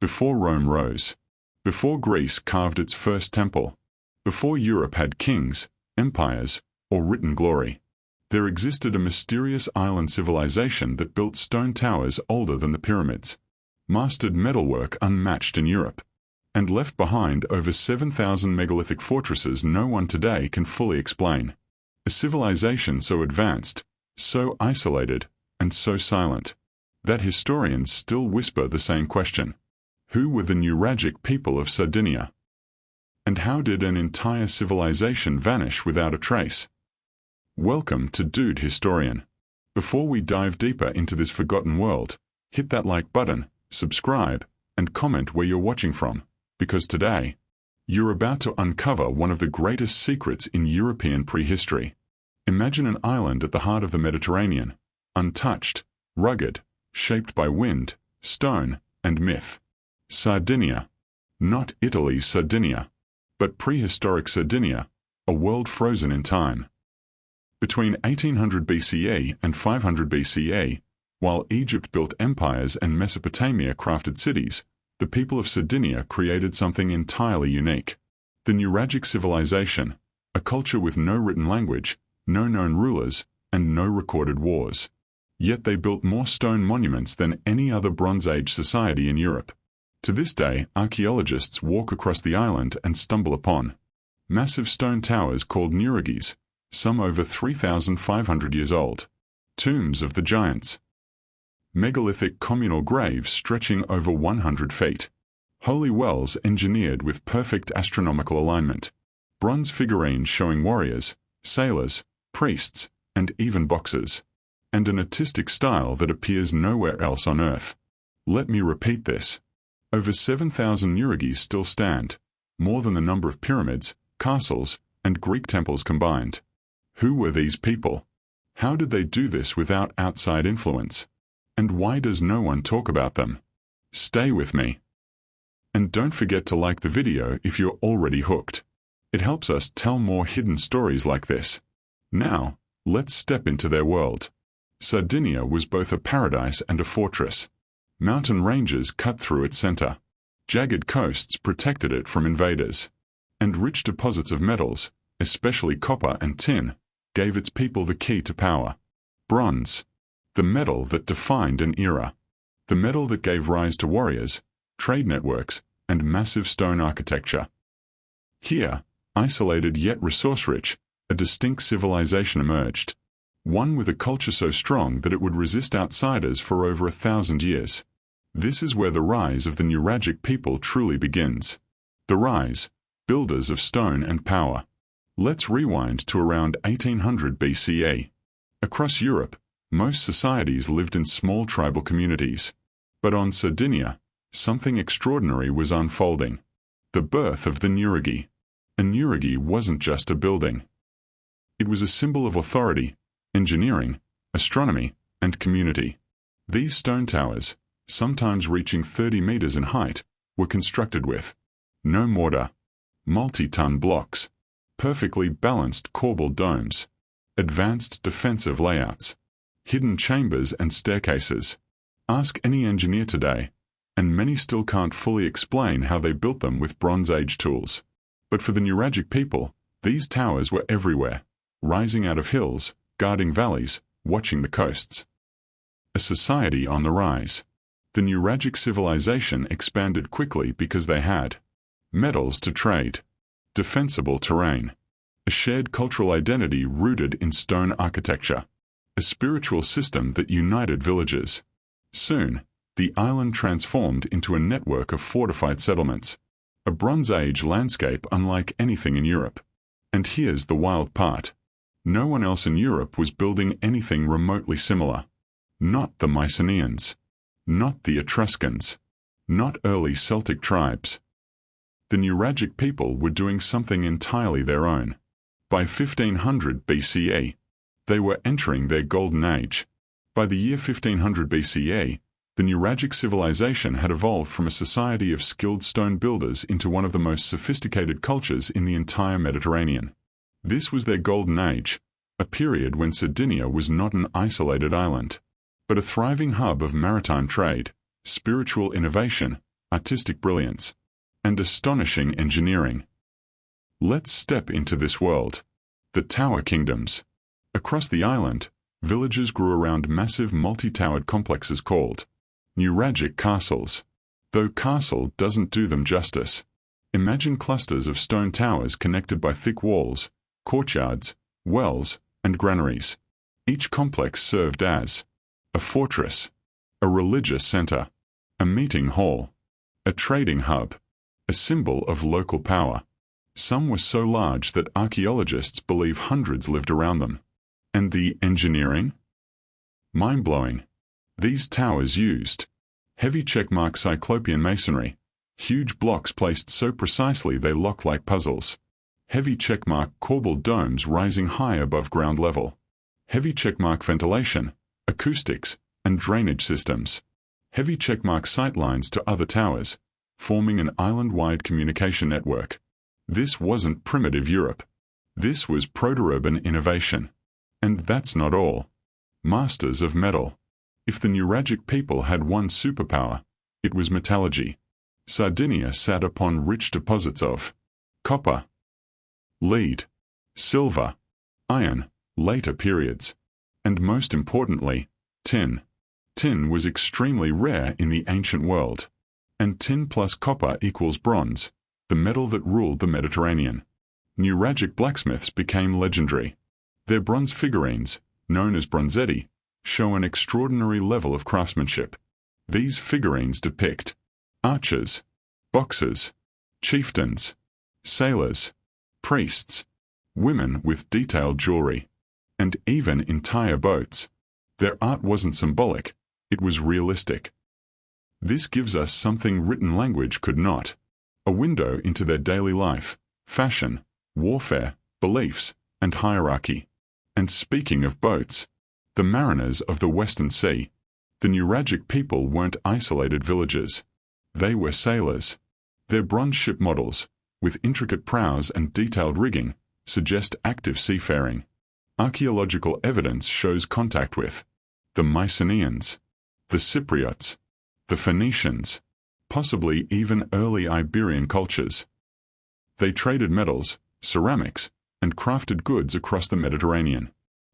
before Rome rose, before Greece carved its first temple, before Europe had kings, empires, or written glory, there existed a mysterious island civilization that built stone towers older than the pyramids, mastered metalwork unmatched in Europe, and left behind over 7,000 megalithic fortresses no one today can fully explain. A civilization so advanced, so isolated, and so silent, that historians still whisper the same question. Who were the Nuragic people of Sardinia? And how did an entire civilization vanish without a trace? Welcome to Dude Historian. Before we dive deeper into this forgotten world, hit that like button, subscribe, and comment where you're watching from, because today, you're about to uncover one of the greatest secrets in European prehistory. Imagine an island at the heart of the Mediterranean, untouched, rugged, shaped by wind, stone, and myth. Sardinia. Not Italy's Sardinia, but prehistoric Sardinia, a world frozen in time. Between 1800 BCE and 500 BCE, while Egypt built empires and Mesopotamia crafted cities, the people of Sardinia created something entirely unique. The Nuragic Civilization, a culture with no written language, no known rulers, and no recorded wars. Yet they built more stone monuments than any other Bronze Age society in Europe. To this day, archaeologists walk across the island and stumble upon massive stone towers called Nuragies, some over 3,500 years old, tombs of the giants, megalithic communal graves stretching over 100 feet, holy wells engineered with perfect astronomical alignment, bronze figurines showing warriors, sailors, priests, and even boxers, and an artistic style that appears nowhere else on Earth. Let me repeat this. Over 7,000 Nuragies still stand, more than the number of pyramids, castles, and Greek temples combined. Who were these people? How did they do this without outside influence? And why does no one talk about them? Stay with me. And don't forget to like the video if you're already hooked. It helps us tell more hidden stories like this. Now, let's step into their world. Sardinia was both a paradise and a fortress. Mountain ranges cut through its center. Jagged coasts protected it from invaders. And rich deposits of metals, especially copper and tin, gave its people the key to power. Bronze, the metal that defined an era. The metal that gave rise to warriors, trade networks, and massive stone architecture. Here, isolated yet resource-rich, a distinct civilization emerged. One with a culture so strong that it would resist outsiders for over 1,000 years. This is where the rise of the Nuragic people truly begins. The rise, builders of stone and power. Let's rewind to around 1800 BCE. Across Europe, most societies lived in small tribal communities. But on Sardinia, something extraordinary was unfolding. The birth of the Nuragi. A Nuragi wasn't just a building. It was a symbol of authority, engineering, astronomy, and community. These stone towers, sometimes reaching 30 meters in height, were constructed with no mortar, multi-ton blocks, perfectly balanced corbelled domes, advanced defensive layouts, hidden chambers and staircases. Ask any engineer today, and many still can't fully explain how they built them with Bronze Age tools. But for the Nuragic people, these towers were everywhere, rising out of hills, guarding valleys, watching the coasts. A society on the rise. The Nuragic civilization expanded quickly because they had metals to trade, defensible terrain, a shared cultural identity rooted in stone architecture, a spiritual system that united villages. Soon, the island transformed into a network of fortified settlements, a Bronze Age landscape unlike anything in Europe. And here's the wild part. No one else in Europe was building anything remotely similar. Not the Mycenaeans. Not the Etruscans. Not early Celtic tribes. The Nuragic people were doing something entirely their own. By 1500 BCE, they were entering their golden age. By the year 1500 BCE, the Nuragic civilization had evolved from a society of skilled stone builders into one of the most sophisticated cultures in the entire Mediterranean. This was their golden age, a period when Sardinia was not an isolated island, but a thriving hub of maritime trade, spiritual innovation, artistic brilliance, and astonishing engineering. Let's step into this world. The Tower Kingdoms. Across the island, villages grew around massive multi-towered complexes called Nuragic castles. Though castle doesn't do them justice. Imagine clusters of stone towers connected by thick walls, courtyards, wells, and granaries. Each complex served as a fortress, a religious center, a meeting hall, a trading hub, a symbol of local power. Some were so large that archaeologists believe hundreds lived around them. And the engineering? Mind-blowing. These towers used heavy checkmark cyclopean masonry, huge blocks placed so precisely they look like puzzles. Heavy checkmark corbelled domes rising high above ground level. Heavy checkmark ventilation, acoustics, and drainage systems. Heavy checkmark sightlines to other towers, forming an island-wide communication network. This wasn't primitive Europe. This was proto-urban innovation. And that's not all. Masters of metal. If the Nuragic people had one superpower, it was metallurgy. Sardinia sat upon rich deposits of copper, lead, silver, iron, later periods, and most importantly, tin. Tin was extremely rare in the ancient world. And tin plus copper equals bronze, the metal that ruled the Mediterranean. Nuragic blacksmiths became legendary. Their bronze figurines, known as bronzetti, show an extraordinary level of craftsmanship. These figurines depict archers, boxers, chieftains, sailors, priests, women with detailed jewelry, and even entire boats. Their art wasn't symbolic, it was realistic. This gives us something written language could not: a window into their daily life, fashion, warfare, beliefs, and hierarchy. And speaking of boats, the mariners of the Western Sea, the Nuragic people weren't isolated villages. They were sailors. Their bronze ship models, with intricate prows and detailed rigging, suggest active seafaring. Archaeological evidence shows contact with the Mycenaeans, the Cypriots, the Phoenicians, possibly even early Iberian cultures. They traded metals, ceramics, and crafted goods across the Mediterranean.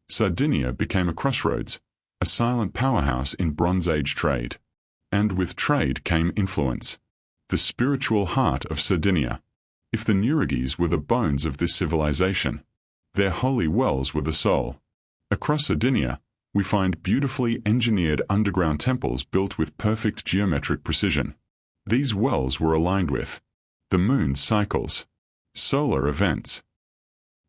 Sardinia became a crossroads, a silent powerhouse in Bronze Age trade. And with trade came influence. The spiritual heart of Sardinia. If the Nuragies were the bones of this civilization, their holy wells were the soul. Across Sardinia, we find beautifully engineered underground temples built with perfect geometric precision. These wells were aligned with the moon's cycles, solar events,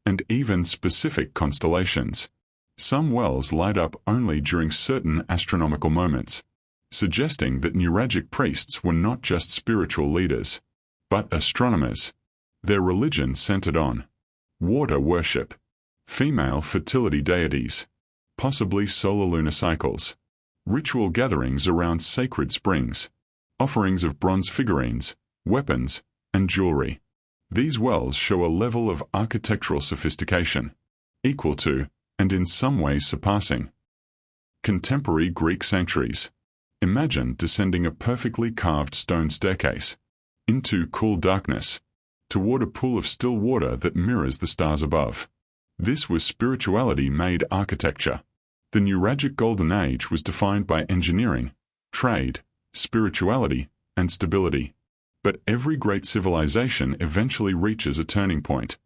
and even specific constellations. Some wells light up only during certain astronomical moments, suggesting that Nuragic priests were not just spiritual leaders, but astronomers. Their religion centered on water worship, female fertility deities, possibly solar-lunar cycles, ritual gatherings around sacred springs, offerings of bronze figurines, weapons, and jewelry. These wells show a level of architectural sophistication, equal to, and in some ways surpassing, contemporary Greek sanctuaries. Imagine descending a perfectly carved stone staircase into cool darkness, toward a pool of still water that mirrors the stars above. This was spirituality made architecture. The Nuragic Golden Age was defined by engineering, trade, spirituality, and stability. But every great civilization eventually reaches a turning point.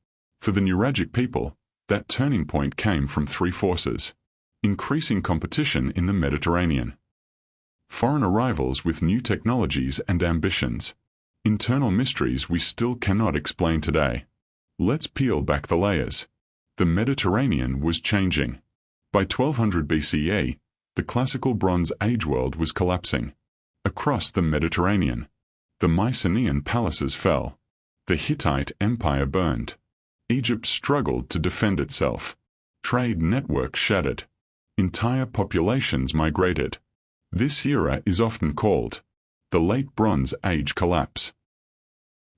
For the Nuragic people, that turning point came from three forces: increasing competition in the Mediterranean, foreign arrivals with new technologies and ambitions, internal mysteries we still cannot explain today. Let's peel back the layers. The Mediterranean was changing. By 1200 BCE, the classical Bronze Age world was collapsing. Across the Mediterranean, the Mycenaean palaces fell. The Hittite Empire burned. Egypt struggled to defend itself. Trade networks shattered. Entire populations migrated. This era is often called the Late Bronze Age collapse.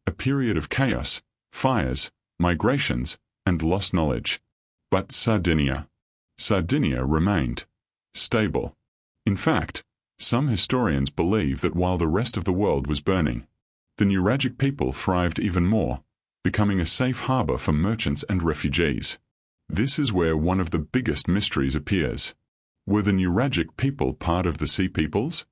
A period of chaos, fires, migrations, and lost knowledge. But Sardinia remained stable. In fact, Some historians believe that while the rest of the world was burning, the Nuragic people thrived even more, becoming a safe harbor for merchants and refugees. This is where one of the biggest mysteries appears. Were the Nuragic people part of the Sea Peoples?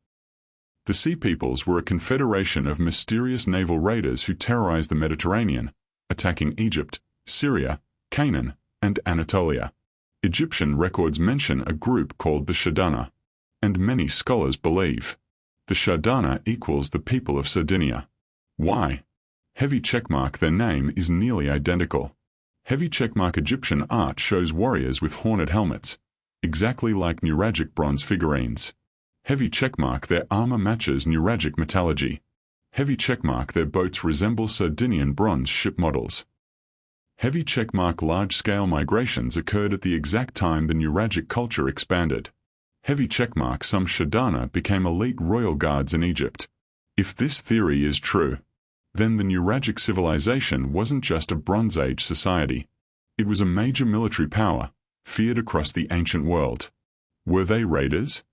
The Sea Peoples were a confederation of mysterious naval raiders who terrorized the Mediterranean, attacking Egypt, Syria, Canaan, and Anatolia. Egyptian records mention a group called the Shardana, and many scholars believe the Shardana equals the people of Sardinia. Why? Heavy checkmark. Their name is nearly identical. Heavy checkmark Egyptian art shows warriors with horned helmets, exactly like Nuragic bronze figurines. Heavy checkmark. Their armor matches Nuragic metallurgy. Heavy checkmark. Their boats resemble Sardinian bronze ship models. Heavy checkmark. Large-scale migrations occurred at the exact time the Nuragic culture expanded. Heavy checkmark. Some Shardana became elite royal guards in Egypt. If this theory is true, then the Nuragic civilization wasn't just a Bronze Age society. It was a major military power, feared across the ancient world. Were they raiders?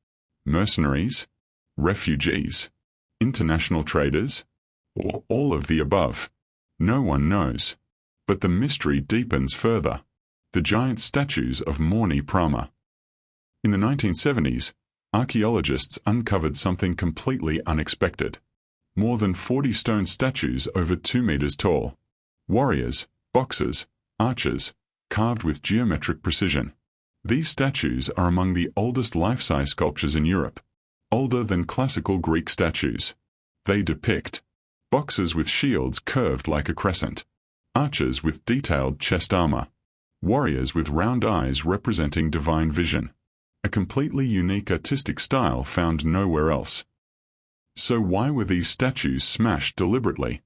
Mercenaries? Refugees? International traders? Or all of the above? No one knows. But the mystery deepens further. The giant statues of Mont'e Prama. In the 1970s, archaeologists uncovered something completely unexpected. More than 40 stone statues over 2 meters tall. Warriors, boxers, archers, carved with geometric precision. These statues are among the oldest life-size sculptures in Europe, older than classical Greek statues. They depict boxers with shields curved like a crescent, archers with detailed chest armor, warriors with round eyes representing divine vision. A completely unique artistic style found nowhere else. So why were these statues smashed deliberately?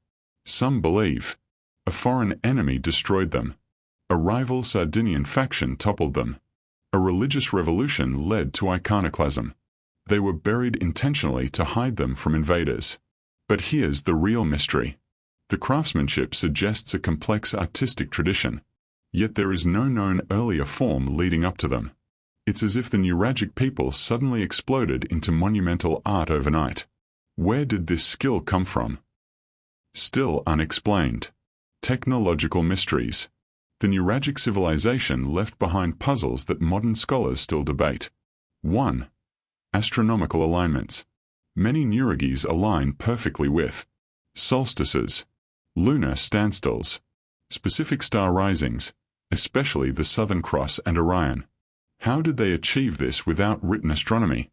Some believe a foreign enemy destroyed them. A rival Sardinian faction toppled them. A religious revolution led to iconoclasm. They were buried intentionally to hide them from invaders. But here's the real mystery. The craftsmanship suggests a complex artistic tradition, yet there is no known earlier form leading up to them. It's as if the Nuragic people suddenly exploded into monumental art overnight. Where did this skill come from? Still unexplained. Technological mysteries. The Nuragic civilization left behind puzzles that modern scholars still debate. 1. Astronomical alignments. Many Nuragis align perfectly with solstices, lunar standstills, specific star risings, especially the Southern Cross and Orion. How did they achieve this without written astronomy?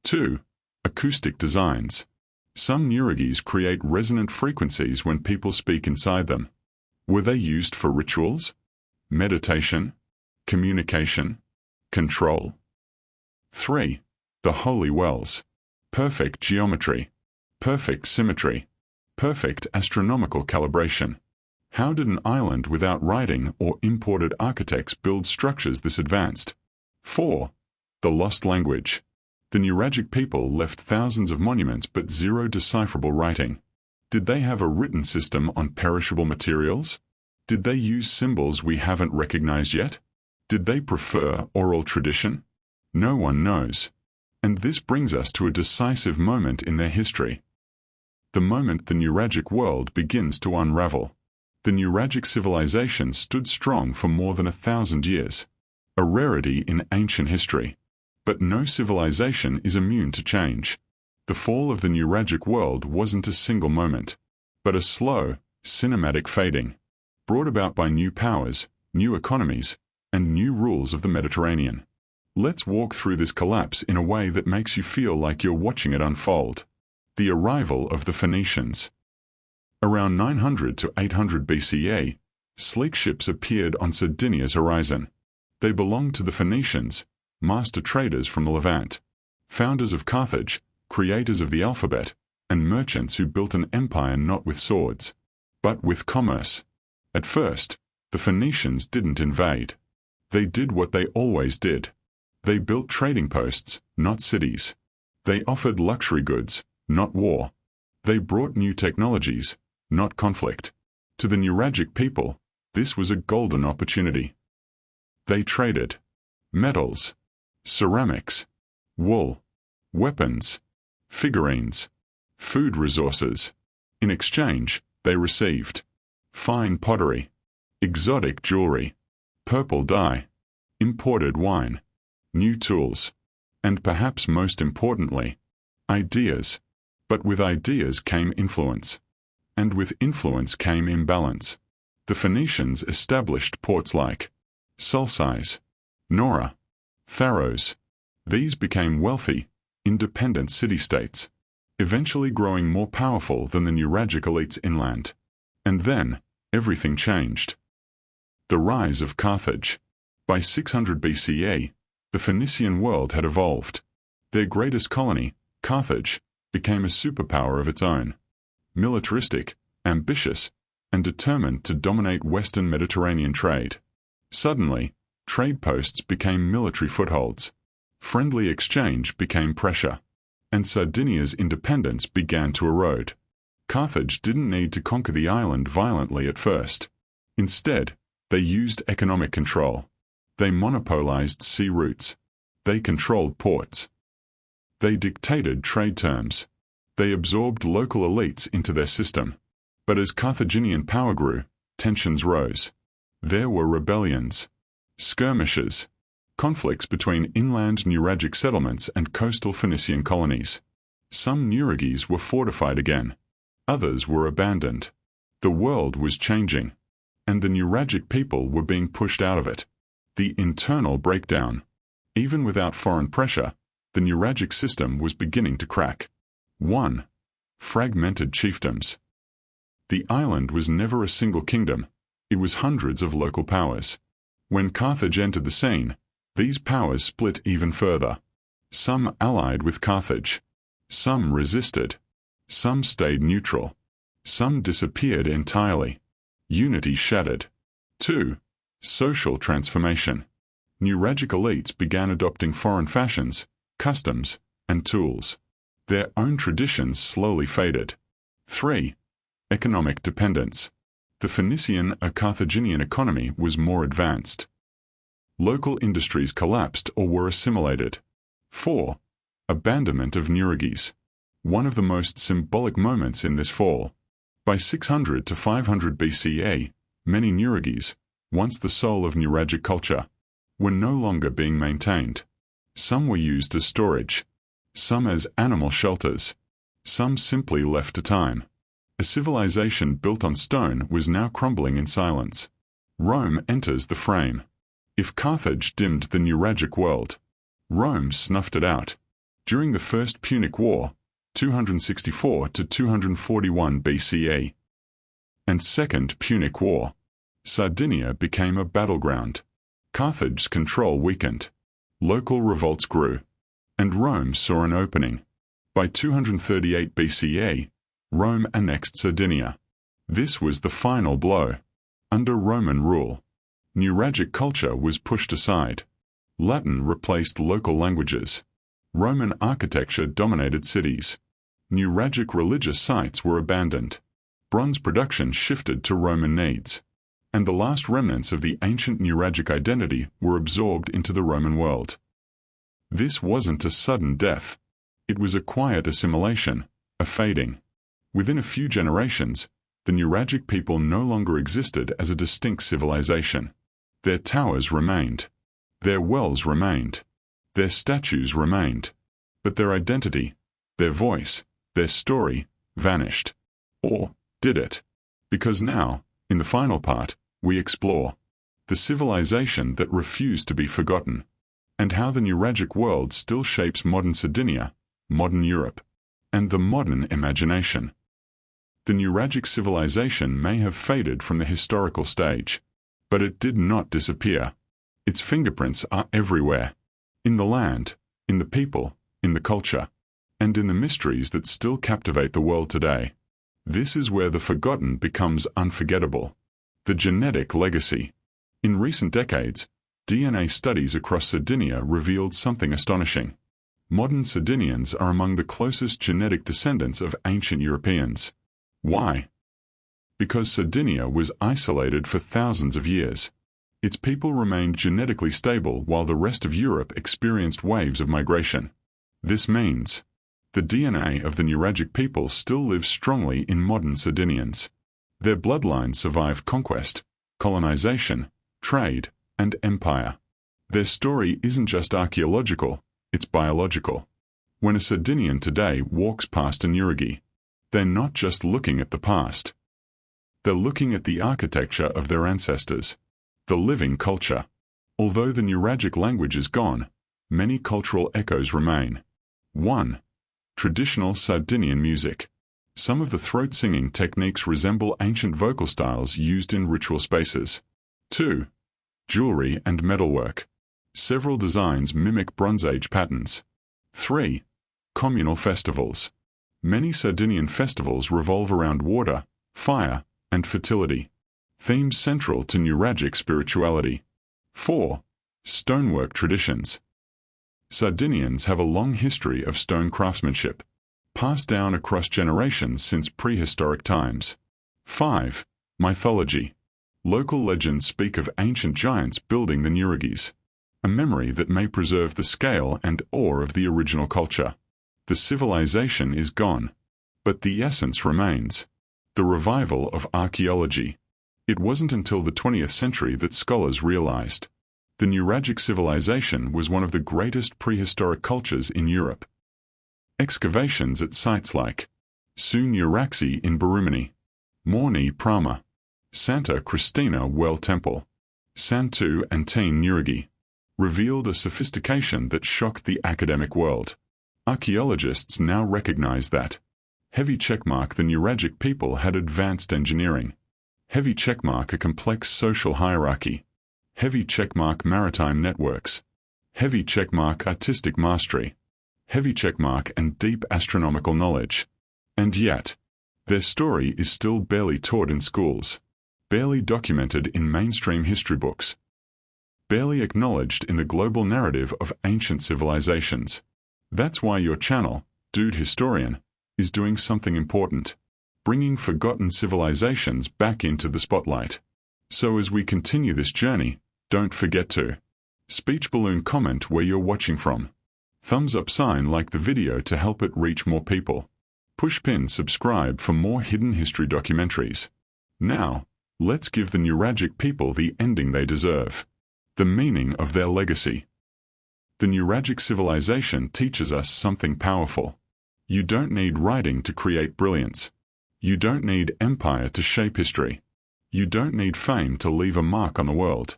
2. Acoustic designs. Some Nuragis create resonant frequencies when people speak inside them. Were they used for rituals, meditation, communication, control? 3. The holy wells. Perfect geometry, perfect symmetry, perfect astronomical calibration. How did an island without writing or imported architects build structures this advanced? 4. The lost language. The Nuragic people left thousands of monuments but zero decipherable writing. Did they have a written system on perishable materials? Did they use symbols we haven't recognized yet? Did they prefer oral tradition? No one knows. And this brings us to a decisive moment in their history. The moment the Nuragic world begins to unravel. The Nuragic civilization stood strong for more than 1,000 years. A rarity in ancient history. But no civilization is immune to change. The fall of the Nuragic world wasn't a single moment, but a slow, cinematic fading, brought about by new powers, new economies, and new rules of the Mediterranean. Let's walk through this collapse in a way that makes you feel like you're watching it unfold. The arrival of the Phoenicians. Around 900 to 800 BCE, sleek ships appeared on Sardinia's horizon. They belonged to the Phoenicians, master traders from the Levant, founders of Carthage, creators of the alphabet, and merchants who built an empire not with swords, but with commerce. At first, the Phoenicians didn't invade. They did what they always did. They built trading posts, not cities. They offered luxury goods, not war. They brought new technologies, not conflict. To the Nuragic people, this was a golden opportunity. They traded metals, ceramics, wool, weapons, figurines, food resources. In exchange, they received fine pottery, exotic jewelry, purple dye, imported wine, new tools, and perhaps most importantly, ideas. But with ideas came influence, and with influence came imbalance. The Phoenicians established ports like Sulcis, Nora, Pharos. These became wealthy, independent city-states, eventually growing more powerful than the Nuragic elites inland. And then, everything changed. The rise of Carthage. By 600 BCE, the Phoenician world had evolved. Their greatest colony, Carthage, became a superpower of its own, militaristic, ambitious, and determined to dominate Western Mediterranean trade. Suddenly, trade posts became military footholds, friendly exchange became pressure, and Sardinia's independence began to erode. Carthage didn't need to conquer the island violently at first. Instead, they used economic control. They monopolized sea routes. They controlled ports. They dictated trade terms. They absorbed local elites into their system. But as Carthaginian power grew, tensions rose. There were rebellions, skirmishes, conflicts between inland Nuragic settlements and coastal Phoenician colonies. Some Nuragies were fortified again. Others were abandoned. The world was changing, and the Nuragic people were being pushed out of it. The internal breakdown. Even without foreign pressure, the Nuragic system was beginning to crack. 1. Fragmented chiefdoms. The island was never a single kingdom. It was hundreds of local powers. When Carthage entered the scene, these powers split even further. Some allied with Carthage. Some resisted. Some stayed neutral. Some disappeared entirely. Unity shattered. 2. Social transformation. Nuragic elites began adopting foreign fashions, customs, and tools. Their own traditions slowly faded. 3. Economic dependence. The Phoenician or Carthaginian economy was more advanced. Local industries collapsed or were assimilated. 4. Abandonment of Nuragies. One of the most symbolic moments in this fall. By 600 to 500 BCE, many Nuragies, once the soul of Nuragic culture, were no longer being maintained. Some were used as storage, some as animal shelters, some simply left to time. A civilization built on stone was now crumbling in silence. Rome enters the frame. If Carthage dimmed the Nuragic world, Rome snuffed it out. During the First Punic War, 264 to 241 BCE, and Second Punic War, Sardinia became a battleground. Carthage's control weakened. Local revolts grew, and Rome saw an opening. By 238 BCE, Rome annexed Sardinia. This was the final blow. Under Roman rule, Nuragic culture was pushed aside. Latin replaced local languages. Roman architecture dominated cities. Nuragic religious sites were abandoned. Bronze production shifted to Roman needs. And the last remnants of the ancient Nuragic identity were absorbed into the Roman world. This wasn't a sudden death. It was a quiet assimilation, a fading. Within a few generations, the Nuragic people no longer existed as a distinct civilization. Their towers remained. Their wells remained. Their statues remained. But their identity, their voice, their story, vanished. Or did it? Because now, in the final part, we explore the civilization that refused to be forgotten, and how the Nuragic world still shapes modern Sardinia, modern Europe, and the modern imagination. The Nuragic civilization may have faded from the historical stage, but it did not disappear. Its fingerprints are everywhere, in the land, in the people, in the culture, and in the mysteries that still captivate the world today. This is where the forgotten becomes unforgettable. The genetic legacy. In recent decades, DNA studies across Sardinia revealed something astonishing. Modern Sardinians are among the closest genetic descendants of ancient Europeans. Why? Because Sardinia was isolated for thousands of years. Its people remained genetically stable while the rest of Europe experienced waves of migration. This means The DNA of the Nuragic people still lives strongly in modern Sardinians. Their bloodlines survived conquest, colonization, trade, and empire. Their story isn't just archaeological, it's biological. When a Sardinian today walks past a Nuragi, they're not just looking at the past. They're looking at the architecture of their ancestors, the living culture. Although the Nuragic language is gone, many cultural echoes remain. 1. Traditional Sardinian music. Some of the throat-singing techniques resemble ancient vocal styles used in ritual spaces. 2. Jewelry and metalwork. Several designs mimic Bronze Age patterns. 3. Communal festivals. Many Sardinian festivals revolve around water, fire, and fertility, themes central to Nuragic spirituality. 4. Stonework traditions. Sardinians have a long history of stone craftsmanship, passed down across generations since prehistoric times. 5. Mythology. Local legends speak of ancient giants building the Nuragis, a memory that may preserve the scale and awe of the original culture. The civilization is gone, but the essence remains. The revival of archaeology. It wasn't until the 20th century that scholars realized the Nuragic civilization was one of the greatest prehistoric cultures in Europe. Excavations at sites like Nuragic in Barumani, Mont'e Prama, Santa Cristina Well Temple, Santu Antine Nuragi, revealed a sophistication that shocked the academic world. Archaeologists now recognize that heavy checkmark the Nuragic people had advanced engineering, heavy checkmark a complex social hierarchy, heavy checkmark maritime networks, heavy checkmark artistic mastery, heavy checkmark and deep astronomical knowledge. And yet, their story is still barely taught in schools, barely documented in mainstream history books, barely acknowledged in the global narrative of ancient civilizations. That's why your channel, Dude Historian, is doing something important, bringing forgotten civilizations back into the spotlight. So as we continue this journey, don't forget to speech balloon comment where you're watching from, thumbs up sign like the video to help it reach more people, push pin subscribe for more hidden history documentaries. Now, let's give the Nuragic people the ending they deserve, the meaning of their legacy. The Nuragic civilization teaches us something powerful. You don't need writing to create brilliance. You don't need empire to shape history. You don't need fame to leave a mark on the world.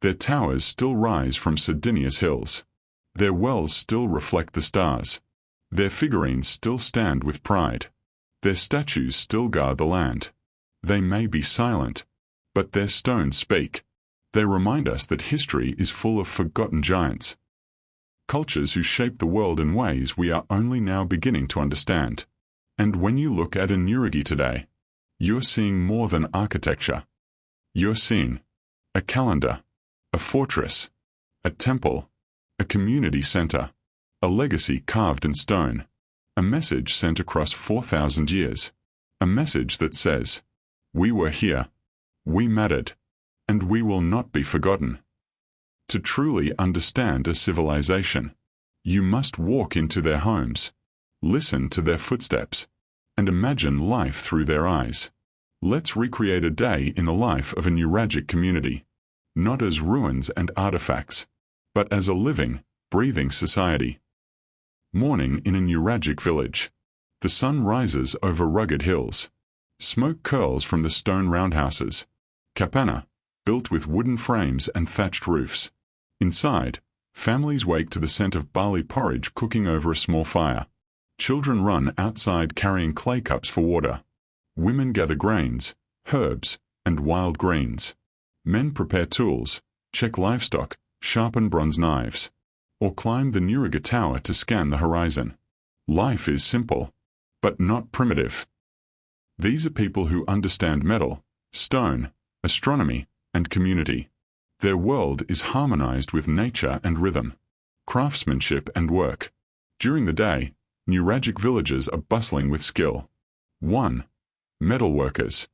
Their towers still rise from Sardinia's hills. Their wells still reflect the stars. Their figurines still stand with pride. Their statues still guard the land. They may be silent, but their stones speak. They remind us that history is full of forgotten giants, cultures who shaped the world in ways we are only now beginning to understand. And when you look at a Nuragi today, you're seeing more than architecture. You're seeing a calendar, a fortress, a temple, a community center, a legacy carved in stone, a message sent across 4,000 years, a message that says, we were here, we mattered, and we will not be forgotten. To truly understand a civilization, you must walk into their homes, listen to their footsteps, and imagine life through their eyes. Let's recreate a day in the life of a Nuragic community, not as ruins and artifacts, but as a living, breathing society. Morning in a Nuragic village. The sun rises over rugged hills. Smoke curls from the stone roundhouses. Kapana, built with wooden frames and thatched roofs. Inside, families wake to the scent of barley porridge cooking over a small fire. Children run outside carrying clay cups for water. Women gather grains, herbs, and wild greens. Men prepare tools, check livestock, sharpen bronze knives, or climb the Nuraga tower to scan the horizon. Life is simple, but not primitive. These are people who understand metal, stone, astronomy, and community. Their world is harmonized with nature and rhythm, craftsmanship and work. During the day, Nuragic villages are bustling with skill. 1. Metalworkers.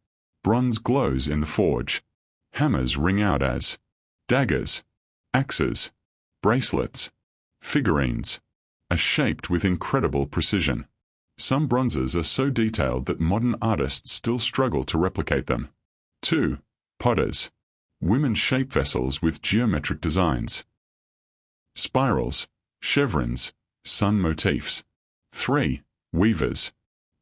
Bronze glows in the forge. Hammers ring out as daggers, axes, bracelets, figurines. are shaped with incredible precision. Some bronzes are so detailed that modern artists still struggle to replicate them. 2. Potters. Women shape vessels with geometric designs. Spirals, chevrons, sun motifs. 3. Weavers.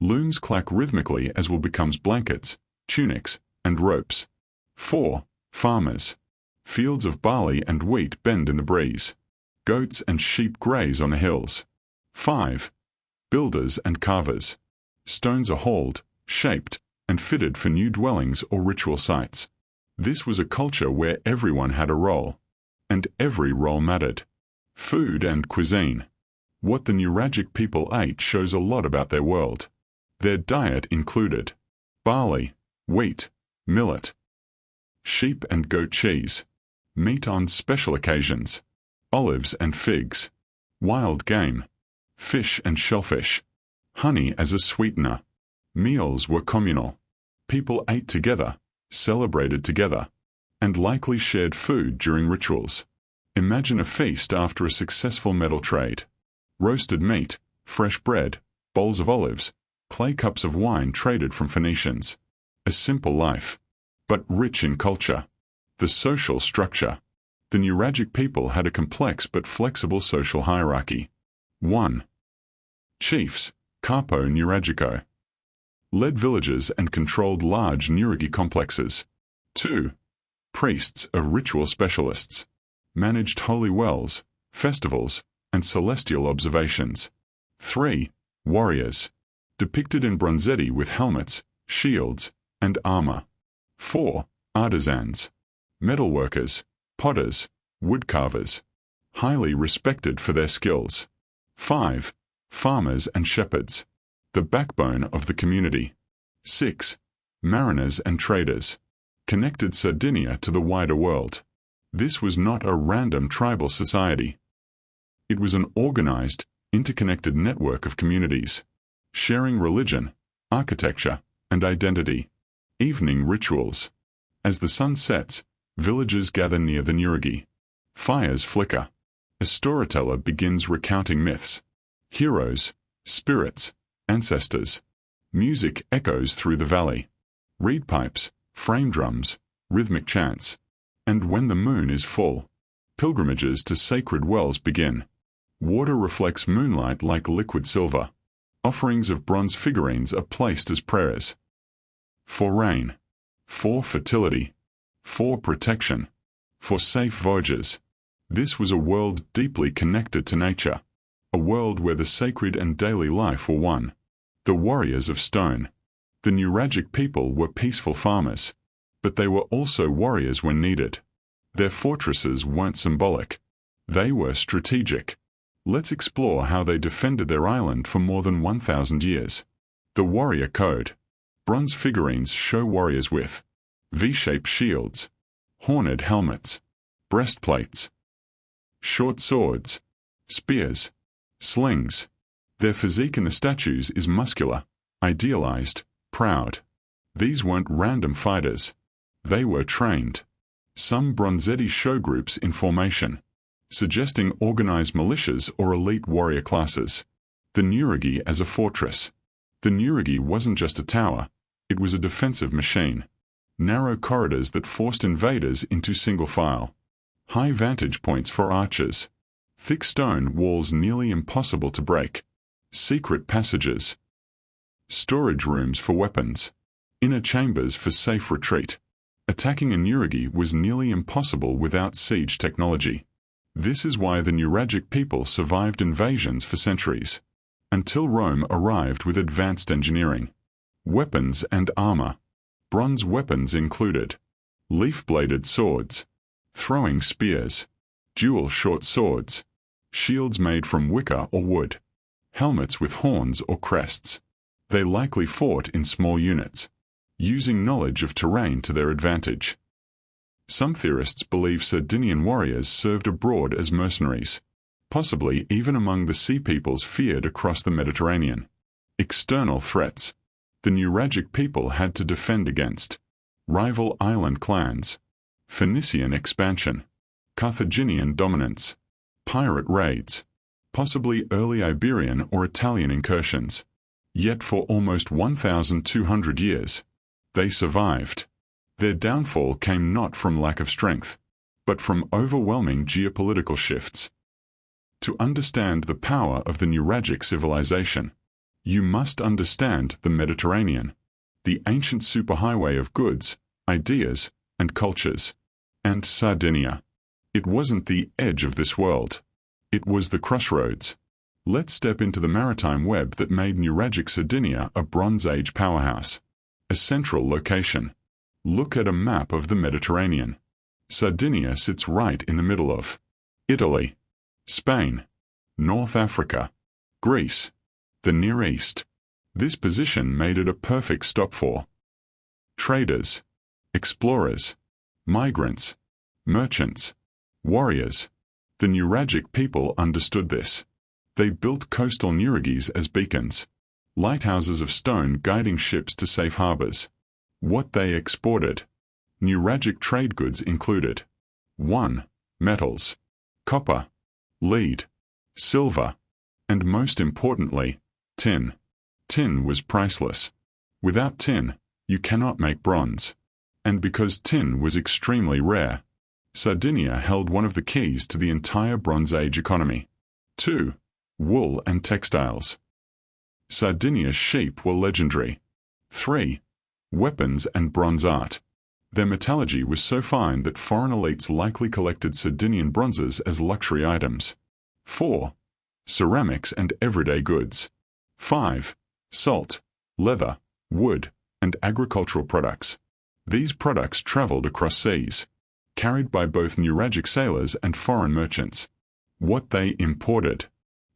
Looms clack rhythmically as wool becomes blankets, tunics, and ropes. 4. Farmers. Fields of barley and wheat bend in the breeze. Goats and sheep graze on the hills. 5. Builders and carvers. Stones are hauled, shaped, and fitted for new dwellings or ritual sites. This was a culture where everyone had a role, and every role mattered. Food and cuisine. What the Nuragic people ate shows a lot about their world. Their diet included barley, wheat, millet, sheep and goat cheese, meat on special occasions, olives and figs, wild game, fish and shellfish, honey as a sweetener. Meals were communal. People ate together, celebrated together, and likely shared food during rituals. Imagine a feast after a successful metal trade. Roasted meat, fresh bread, bowls of olives, clay cups of wine traded from Phoenicians. A simple life, but rich in culture. The social structure. The Nuragic people had a complex but flexible social hierarchy. 1. Chiefs, Capo Nuragico. Led villages and controlled large Nuragi complexes. 2. Priests of ritual specialists. Managed holy wells, festivals, and celestial observations. 3. Warriors. Depicted in bronzetti with helmets, shields, and armor. 4. Artisans. Metalworkers, potters, woodcarvers. Highly respected for their skills. 5. Farmers and shepherds. The backbone of the community. 6. Mariners and traders. Connected Sardinia to the wider world. This was not a random tribal society. It was an organized, interconnected network of communities, sharing religion, architecture, and identity. Evening rituals. As the sun sets, villagers gather near the Nuragi. Fires flicker. A storyteller begins recounting myths. Heroes, spirits, ancestors. Music echoes through the valley. Reed pipes, frame drums, rhythmic chants. And when the moon is full, pilgrimages to sacred wells begin. Water reflects moonlight like liquid silver. Offerings of bronze figurines are placed as prayers. For rain. For fertility. For protection. For safe voyages. This was a world deeply connected to nature. A world where the sacred and daily life were one. The warriors of stone. The Nuragic people were peaceful farmers, but they were also warriors when needed. Their fortresses weren't symbolic. They were strategic. Let's explore how they defended their island for more than 1,000 years. The warrior code. Bronze figurines show warriors with V-shaped shields, horned helmets, breastplates, short swords, spears, slings. Their physique in the statues is muscular, idealized, proud. These weren't random fighters. They were trained. Some bronzetti show groups in formation, suggesting organized militias or elite warrior classes. The Nuragi as a fortress. The Nuragi wasn't just a tower, it was a defensive machine. Narrow corridors that forced invaders into single file. High vantage points for archers. Thick stone walls nearly impossible to break. Secret passages. Storage rooms for weapons. Inner chambers for safe retreat. Attacking a Nuragi was nearly impossible without siege technology. This is why the Nuragic people survived invasions for centuries, until Rome arrived with advanced engineering. Weapons and armor. Bronze weapons included leaf-bladed swords, throwing spears, dual short swords, shields made from wicker or wood, helmets with horns or crests. They likely fought in small units, using knowledge of terrain to their advantage. Some theorists believe Sardinian warriors served abroad as mercenaries, possibly even among the sea peoples feared across the Mediterranean. External threats. The Nuragic people had to defend against rival island clans, Phoenician expansion, Carthaginian dominance, pirate raids, possibly early Iberian or Italian incursions. Yet for almost 1,200 years, they survived. Their downfall came not from lack of strength, but from overwhelming geopolitical shifts. To understand the power of the Nuragic civilization, you must understand the Mediterranean, the ancient superhighway of goods, ideas, and cultures. And Sardinia. It wasn't the edge of this world. It was the crossroads. Let's step into the maritime web that made Nuragic Sardinia a Bronze Age powerhouse. A central location. Look at a map of the Mediterranean. Sardinia sits right in the middle of Italy, Spain, North Africa, Greece, the Near East. This position made it a perfect stop for traders, explorers, migrants, merchants, warriors. The Nuragic people understood this. They built coastal nuragis as beacons, lighthouses of stone guiding ships to safe harbors. What they exported. Nuragic trade goods included 1. Metals, copper, lead, silver, and most importantly, tin. Tin was priceless. Without tin, you cannot make bronze. And because tin was extremely rare, Sardinia held one of the keys to the entire Bronze Age economy. 2. Wool and textiles. Sardinia's sheep were legendary. 3. Weapons and bronze art. Their metallurgy was so fine that foreign elites likely collected Sardinian bronzes as luxury items. 4. Ceramics and everyday goods. 5. Salt, leather, wood, and agricultural products. These products traveled across seas, carried by both Nuragic sailors and foreign merchants. What they imported.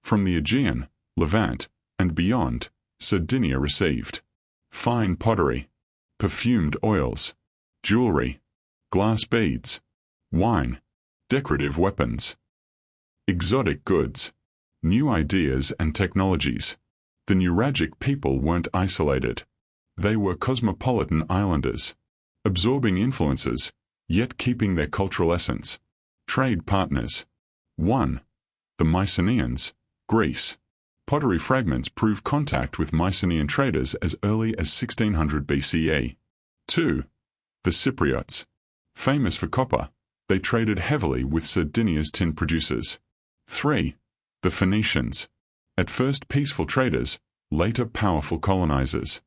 From the Aegean, Levant, and beyond, Sardinia received fine pottery, perfumed oils, jewelry, glass beads, wine, decorative weapons, exotic goods, new ideas and technologies. The Nuragic people weren't isolated. They were cosmopolitan islanders, absorbing influences, yet keeping their cultural essence. Trade partners. 1. The Mycenaeans, Greece. Pottery fragments prove contact with Mycenaean traders as early as 1600 BCE. 2. The Cypriots. Famous for copper, they traded heavily with Sardinia's tin producers. 3. The Phoenicians. At first peaceful traders, later powerful colonizers.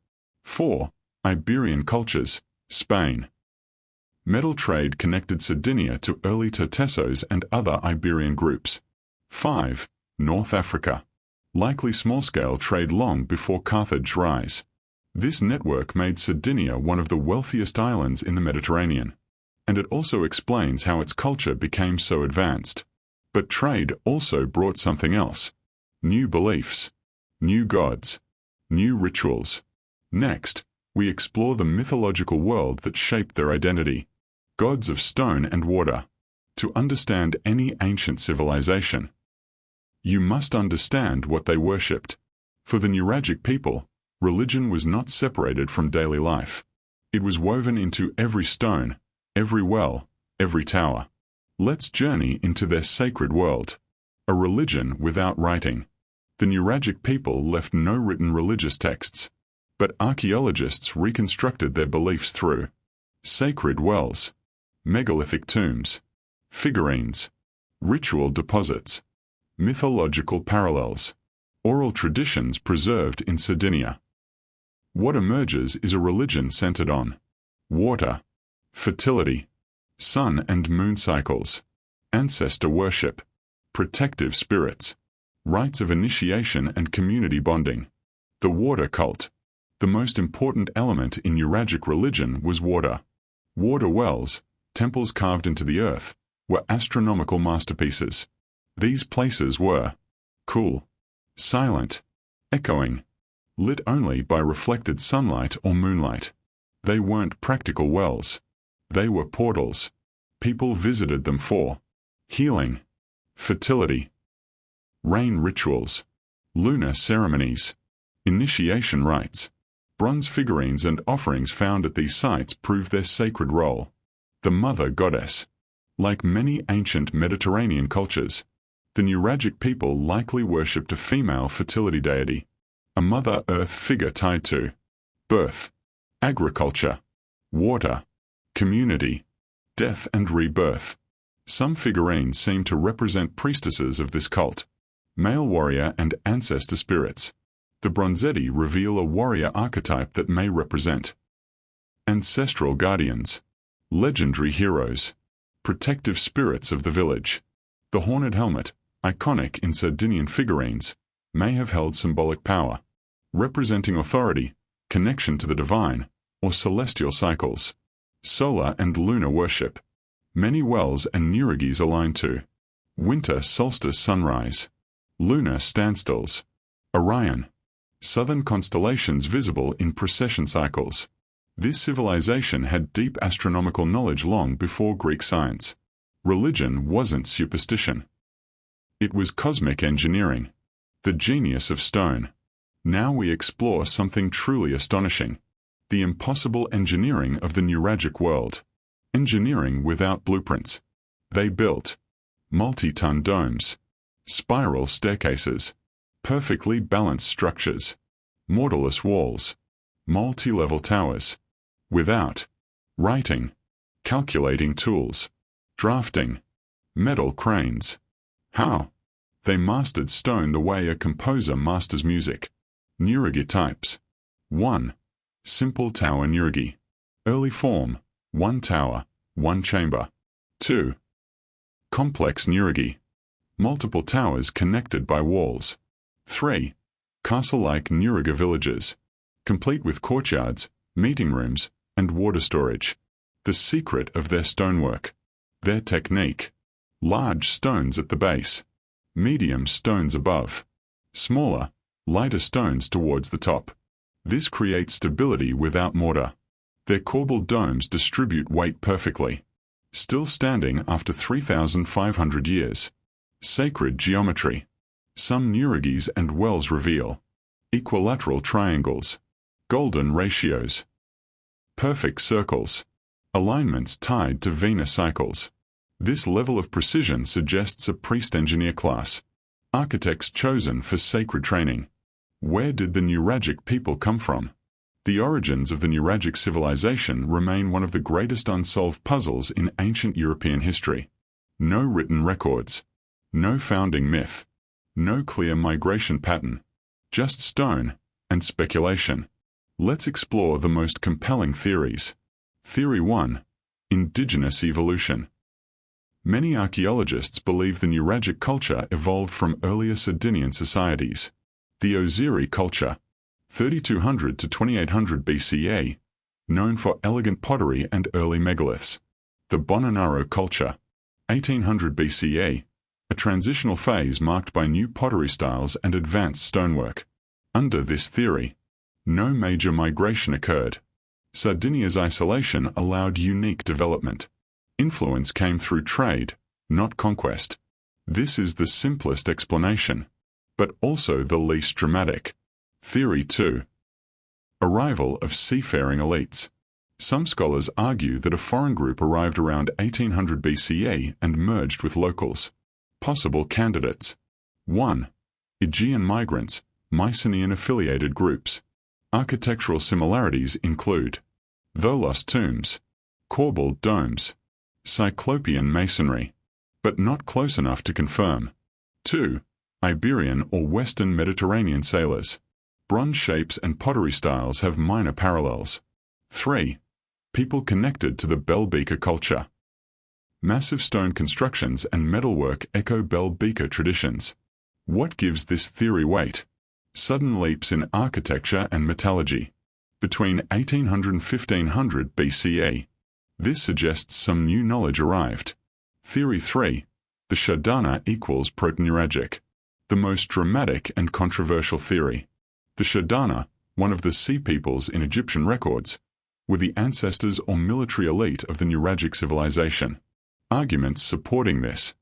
4. Iberian cultures, Spain. Metal trade connected Sardinia to early Tertessos and other Iberian groups. 5. North Africa. Likely small-scale trade long before Carthage rise. This network made Sardinia one of the wealthiest islands in the Mediterranean, and it also explains how its culture became so advanced. But trade also brought something else. New beliefs, new gods, new rituals. Next, we explore the mythological world that shaped their identity. Gods of stone and water. To understand any ancient civilization, you must understand what they worshipped. For the Nuragic people, religion was not separated from daily life. It was woven into every stone, every well, every tower. Let's journey into their sacred world. A religion without writing. The Nuragic people left no written religious texts, but archaeologists reconstructed their beliefs through sacred wells, megalithic tombs, figurines, ritual deposits, mythological parallels, oral traditions preserved in Sardinia. What emerges is a religion centered on water, fertility, sun and moon cycles, ancestor worship, protective spirits, rites of initiation and community bonding. The water cult. The most important element in Nuragic religion was water. Water wells, temples carved into the earth, were astronomical masterpieces. These places were cool, silent, echoing, lit only by reflected sunlight or moonlight. They weren't practical wells. They were portals. People visited them for healing, fertility, rain rituals, lunar ceremonies, initiation rites. Bronze figurines and offerings found at these sites prove their sacred role. The mother goddess. Like many ancient Mediterranean cultures, The Nuragic people likely worshipped a female fertility deity, a Mother Earth figure tied to birth, agriculture, water, community, death and rebirth. Some figurines seem to represent priestesses of this cult, male warrior and ancestor spirits. The bronzetti reveal a warrior archetype that may represent ancestral guardians, legendary heroes, protective spirits of the village. The horned helmet, iconic in Sardinian figurines, may have held symbolic power, representing authority, connection to the divine, or celestial cycles. Solar and lunar worship. Many wells and nuragis align to winter solstice sunrise, lunar standstills, Orion, southern constellations visible in precession cycles. This civilization had deep astronomical knowledge long before Greek science. Religion wasn't superstition. It was cosmic engineering, the genius of stone. Now we explore something truly astonishing, the impossible engineering of the Nuragic world. Engineering without blueprints. They built multi-ton domes, spiral staircases, perfectly balanced structures, mortarless walls, multi-level towers, without writing, calculating tools, drafting, metal cranes. How? They mastered stone the way a composer masters music. Nuragi types. 1. Simple tower nuragi. Early form, one tower, one chamber. 2. Complex nuragi. Multiple towers connected by walls. 3. Castle-like nuraga villages, complete with courtyards, meeting rooms, and water storage. The secret of their stonework. Their technique. Large stones at the base, medium stones above, smaller, lighter stones towards the top. This creates stability without mortar. Their corbelled domes distribute weight perfectly, still standing after 3,500 years. Sacred geometry. Some nuragis and wells reveal equilateral triangles, golden ratios, perfect circles, alignments tied to Venus cycles. This level of precision suggests a priest-engineer class, architects chosen for sacred training. Where did the Nuragic people come from? The origins of the Nuragic civilization remain one of the greatest unsolved puzzles in ancient European history. No written records, no founding myth, no clear migration pattern, just stone and speculation. Let's explore the most compelling theories. Theory 1. Indigenous evolution. Many archaeologists believe the Nuragic culture evolved from earlier Sardinian societies. The Osiri culture, 3200 to 2800 BCE, known for elegant pottery and early megaliths. The Bonanaro culture, 1800 BCE, a transitional phase marked by new pottery styles and advanced stonework. Under this theory, no major migration occurred. Sardinia's isolation allowed unique development. Influence came through trade, not conquest. This is the simplest explanation, but also the least dramatic. Theory 2. Arrival of seafaring elites. Some scholars argue that a foreign group arrived around 1800 BCE and merged with locals. Possible candidates. 1. Aegean migrants, Mycenaean-affiliated groups. Architectural similarities include Tholos tombs, corbelled domes, Cyclopean masonry, but not close enough to confirm. 2. Iberian or Western Mediterranean sailors. Bronze shapes and pottery styles have minor parallels. 3. People connected to the bell beaker culture. Massive stone constructions and metalwork echo bell beaker traditions. What gives this theory weight? Sudden leaps in architecture and metallurgy. Between 1800 and 1500 BCE. This suggests some new knowledge arrived. Theory 3. The Shardana equals Proto-Nuragic. The most dramatic and controversial theory. The Shardana, one of the sea peoples in Egyptian records, were the ancestors or military elite of the Nuragic civilization. Arguments supporting this.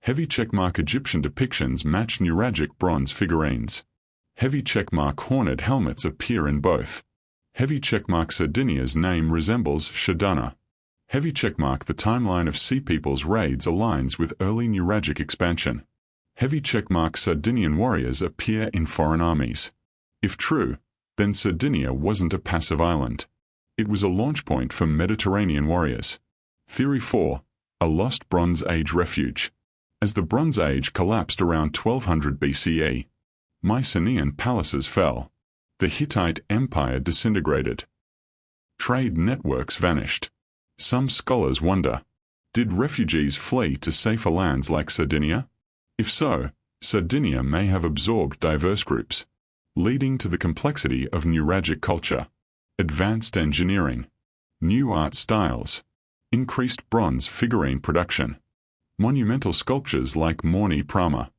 Heavy checkmark Egyptian depictions match Nuragic bronze figurines. Heavy checkmark horned helmets appear in both. Heavy checkmark Sardinia's name resembles Shardana. Heavy checkmark the timeline of sea people's raids aligns with early Nuragic expansion. Heavy checkmark Sardinian warriors appear in foreign armies. If true, then Sardinia wasn't a passive island. It was a launch point for Mediterranean warriors. Theory 4. A lost Bronze Age refuge. As the Bronze Age collapsed around 1200 BCE, Mycenaean palaces fell. The Hittite Empire disintegrated. Trade networks vanished. Some scholars wonder, did refugees flee to safer lands like Sardinia? If so, Sardinia may have absorbed diverse groups, leading to the complexity of Nuragic culture, advanced engineering, new art styles, increased bronze figurine production, monumental sculptures like Mont'e Prama.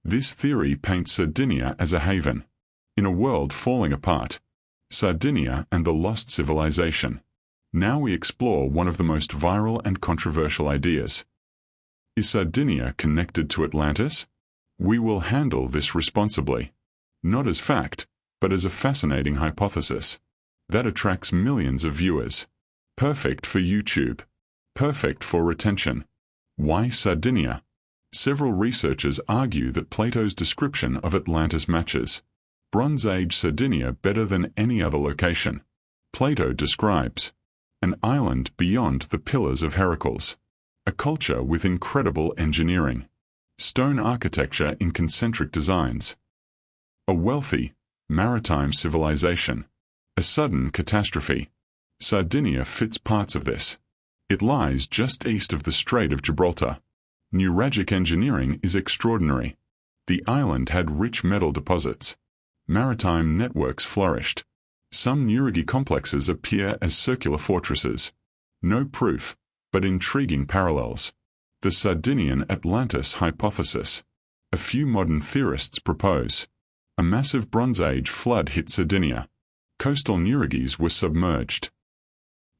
This theory paints Sardinia as a haven in a world falling apart. Sardinia and the Lost Civilization. Now we explore one of the most viral and controversial ideas. Is Sardinia connected to Atlantis? We will handle this responsibly, not as fact, but as a fascinating hypothesis that attracts millions of viewers. Perfect for YouTube. Perfect for retention. Why Sardinia? Several researchers argue that Plato's description of Atlantis matches Bronze Age Sardinia better than any other location. Plato describes an island beyond the Pillars of Heracles, a culture with incredible engineering, stone architecture in concentric designs, a wealthy, maritime civilization, a sudden catastrophe. Sardinia fits parts of this. It lies just east of the Strait of Gibraltar. Nuragic engineering is extraordinary. The island had rich metal deposits. Maritime networks flourished. Some Nuragic complexes appear as circular fortresses. No proof, but intriguing parallels. The Sardinian Atlantis hypothesis. A few modern theorists propose. A massive Bronze Age flood hit Sardinia. Coastal Nuragies were submerged.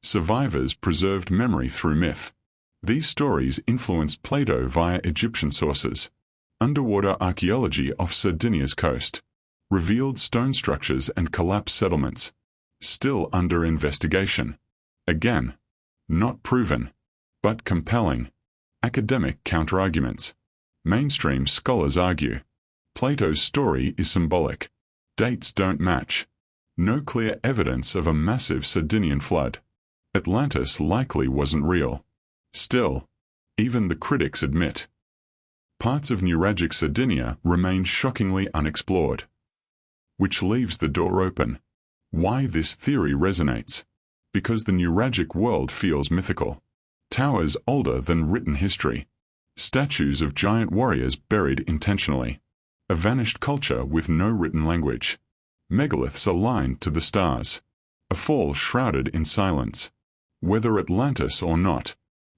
Survivors preserved memory through myth. These stories influenced Plato via Egyptian sources. Underwater archaeology off Sardinia's coast revealed stone structures and collapsed settlements, still under investigation. Again, not proven, but compelling. Academic counterarguments. Mainstream scholars argue Plato's story is symbolic. Dates don't match. No clear evidence of a massive Sardinian flood. Atlantis likely wasn't real. Still, even the critics admit parts of Nuragic Sardinia remain shockingly unexplored, which leaves the door open. Why this theory resonates? Because the Nuragic world feels mythical. Towers older than written history. Statues of giant warriors buried intentionally. A vanished culture with no written language. Megaliths aligned to the stars. A fall shrouded in silence. Whether Atlantis or not,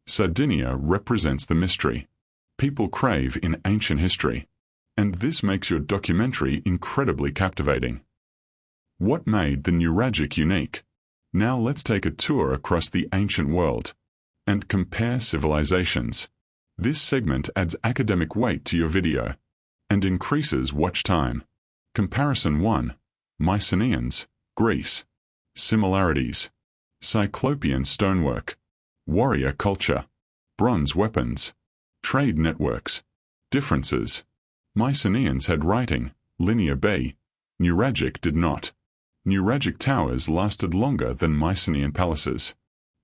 Sardinia represents the mystery people crave in ancient history. And this makes your documentary incredibly captivating. What made the Nuragic unique? Now let's take a tour across the ancient world and compare civilizations. This segment adds academic weight to your video and increases watch time. Comparison 1. Mycenaeans, Greece. Similarities. Cyclopean stonework. Warrior culture. Bronze weapons. Trade networks. Differences. Mycenaeans had writing, linear B. Nuragic did not. Nuragic towers lasted longer than Mycenaean palaces.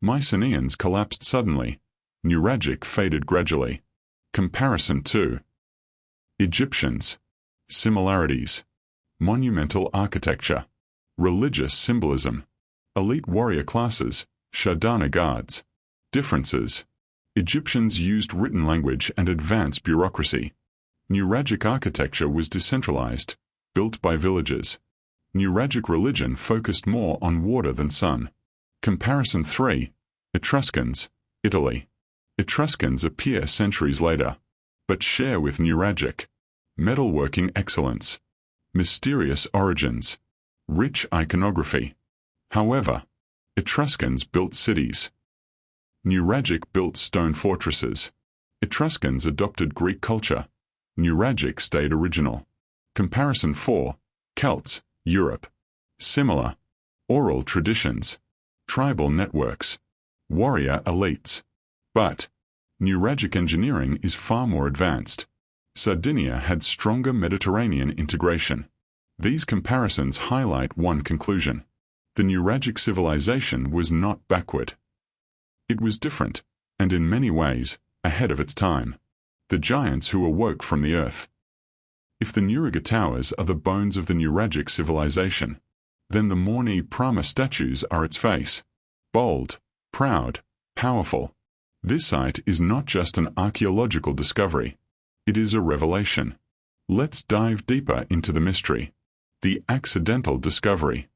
Mycenaeans collapsed suddenly. Nuragic faded gradually. Comparison 2. Egyptians. Similarities. Monumental architecture. Religious symbolism. Elite warrior classes, Shardana guards. Differences. Egyptians used written language and advanced bureaucracy. Nuragic architecture was decentralized, built by villages. Nuragic religion focused more on water than sun. Comparison 3. Etruscans, Italy. Etruscans appear centuries later, but share with Nuragic metalworking excellence, mysterious origins, rich iconography. However, Etruscans built cities. Nuragic built stone fortresses. Etruscans adopted Greek culture. Nuragic stayed original. Comparison 4. Celts, Europe. Similar. Oral traditions. Tribal networks. Warrior elites. But Nuragic engineering is far more advanced. Sardinia had stronger Mediterranean integration. These comparisons highlight one conclusion. The Nuragic civilization was not backward. It was different, and in many ways, ahead of its time. The giants who awoke from the earth. If the Nuragic towers are the bones of the Nuragic civilization, then the Mont'e Prama statues are its face. Bold, proud, powerful. This site is not just an archaeological discovery. It is a revelation. Let's dive deeper into the mystery. The accidental discovery.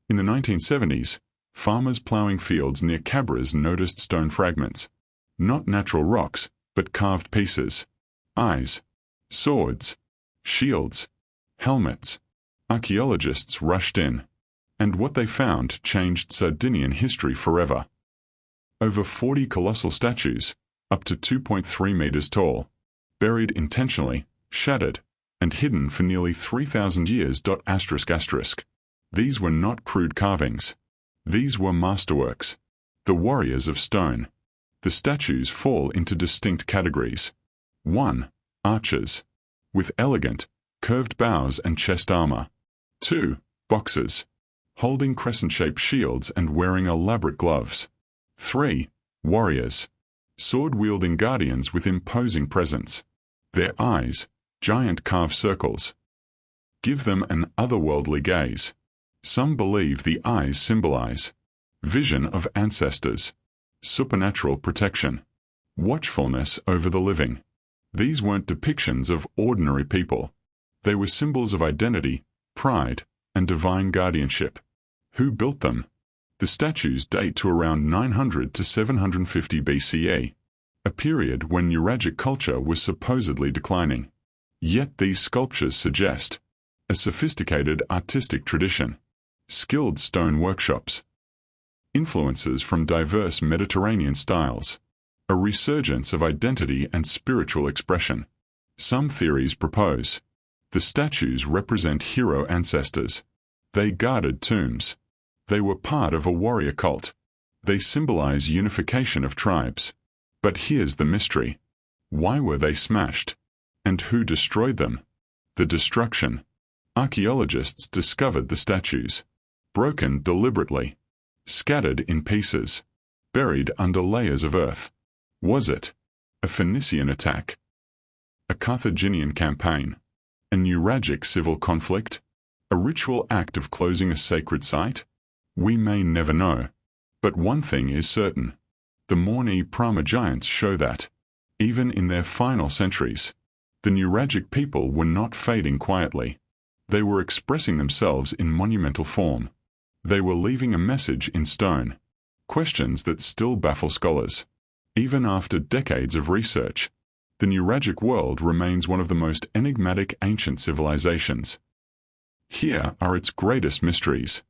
In the 1970s, farmers plowing fields near Cabras noticed stone fragments. Not natural rocks, but carved pieces. Eyes, swords, shields, helmets. Archaeologists rushed in, and what they found changed Sardinian history forever. Over 40 colossal statues, up to 2.3 meters tall, buried intentionally, shattered, and hidden for nearly 3,000 years. These were not crude carvings. These were masterworks. The warriors of stone. The statues fall into distinct categories. 1. Archers, with elegant, curved bows and chest armor. 2. Boxers, holding crescent-shaped shields and wearing elaborate gloves. 3. Warriors, sword-wielding guardians with imposing presence. Their eyes, giant carved circles, give them an otherworldly gaze. Some believe the eyes symbolize vision of ancestors, supernatural protection, watchfulness over the living. These weren't depictions of ordinary people. They were symbols of identity, pride, and divine guardianship. Who built them? The statues date to around 900 to 750 BCE, a period when Nuragic culture was supposedly declining. Yet these sculptures suggest a sophisticated artistic tradition, skilled stone workshops, influences from diverse Mediterranean styles, a resurgence of identity and spiritual expression. Some theories propose the statues represent hero ancestors. They guarded tombs. They were part of a warrior cult. They symbolize unification of tribes. But here's the mystery. Why were they smashed? And who destroyed them? The destruction. Archaeologists discovered the statues, broken deliberately, scattered in pieces, buried under layers of earth. Was it a Phoenician attack? A Carthaginian campaign? A Nuragic civil conflict? A ritual act of closing a sacred site? We may never know. But one thing is certain. The Mont'e Prama giants show that, even in their final centuries, the Nuragic people were not fading quietly. They were expressing themselves in monumental form. They were leaving a message in stone. Questions that still baffle scholars. Even after decades of research, the Nuragic world remains one of the most enigmatic ancient civilizations. Here are its greatest mysteries.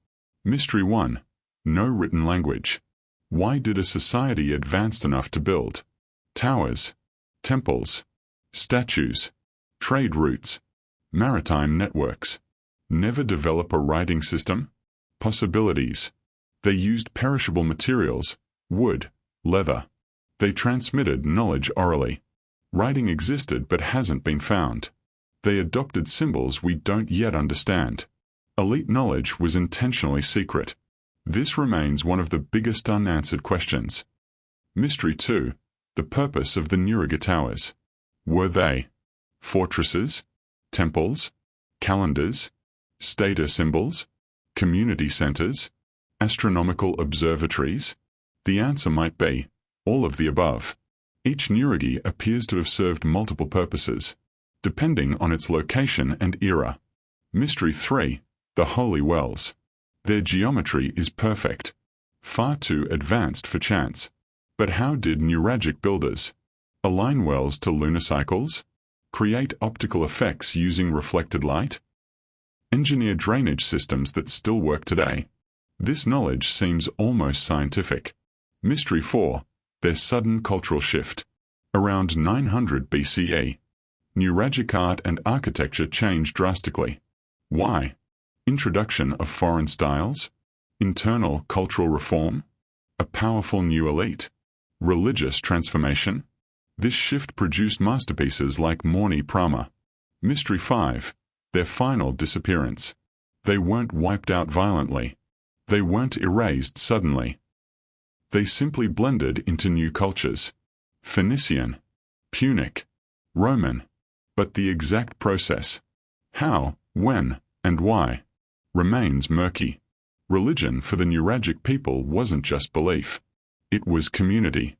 Mystery 1. No written language. Why did a society advanced enough to build towers, temples, statues, trade routes, maritime networks, never develop a writing system? Possibilities. They used perishable materials, wood, leather. They transmitted knowledge orally. Writing existed but hasn't been found. They adopted symbols we don't yet understand. Elite knowledge was intentionally secret. This remains one of the biggest unanswered questions. Mystery 2. The purpose of the Nuragic towers. Were they fortresses, temples, calendars, status symbols, community centers, astronomical observatories? The answer might be all of the above. Each Nuragic appears to have served multiple purposes, depending on its location and era. Mystery 3. The Holy Wells. Their geometry is perfect, far too advanced for chance. But how did Nuragic builders align wells to lunar cycles? Create optical effects using reflected light? Engineer drainage systems that still work today? This knowledge seems almost scientific. Mystery 4. Their sudden cultural shift. Around 900 BCE, Nuragic art and architecture changed drastically. Why? Introduction of foreign styles? Internal cultural reform? A powerful new elite? Religious transformation? This shift produced masterpieces like Mont'e Prama. Mystery 5. Their final disappearance. They weren't wiped out violently. They weren't erased suddenly. They simply blended into new cultures. Phoenician, Punic, Roman. But the exact process, how, when, and why, remains murky. Religion for the Nuragic people wasn't just belief. It was community.